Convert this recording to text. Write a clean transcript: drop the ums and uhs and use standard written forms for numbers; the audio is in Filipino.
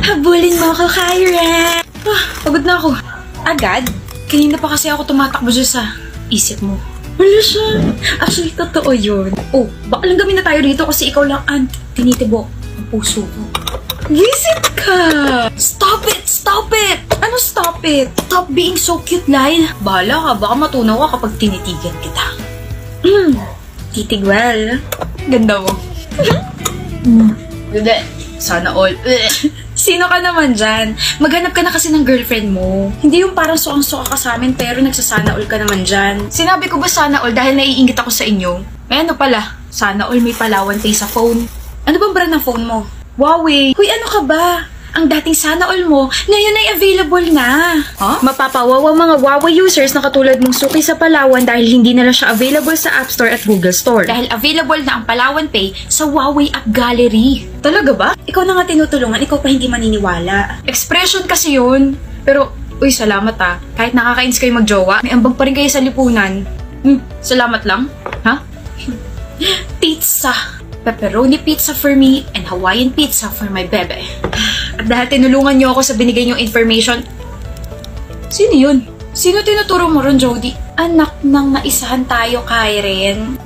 Habulin mo ako, Kyra! Pagod na ako. Agad? Kanina pa kasi ako tumatakbo dyan sa isip mo. Wala siya. Actually, totoo yun. Oh, baka lang gamin na tayo dito kasi ikaw lang ang tinitibok ang puso ko. Visit ka! Stop it! Stop it! Ano stop it? Stop being so cute, Lyle. Bahala ka. Baka matunaw ka kapag tinitigan kita. Titigwal. Ganda mo. Sana all. Sino ka naman dyan? Maghanap ka na kasi ng girlfriend mo. Hindi yung parang suang-suka ka sa amin pero nagsasana all ka naman dyan. Sinabi ko ba sana all dahil naiingit ako sa inyo? May ano pala? Sana all may Palawan Pay sa phone. Ano bang brand ng phone mo? Huawei. Huy, ano ka ba? Ang dating sana all mo, ngayon ay available na. Huh? Mapapawaw ang mga Huawei users na katulad mong suki sa Palawan dahil hindi na lang siya available sa App Store at Google Store. Dahil available na ang Palawan Pay sa Huawei App Gallery. Talaga ba? Ikaw na nga tinutulungan, ikaw pa hindi maniniwala. Expression kasi yun. Pero, uy, salamat ah. Kahit nakakainis kayo magjowa, may ambag pa rin kayo sa lipunan. Salamat lang. Ha? Pizza. Pepperoni pizza for me and Hawaiian pizza for my bebe. At dahil tinulungan niyo ako sa binigay niyong information... Sino yun? Sino tinuturo mo ron, Jody? Anak ng naisahan tayo, Kyren.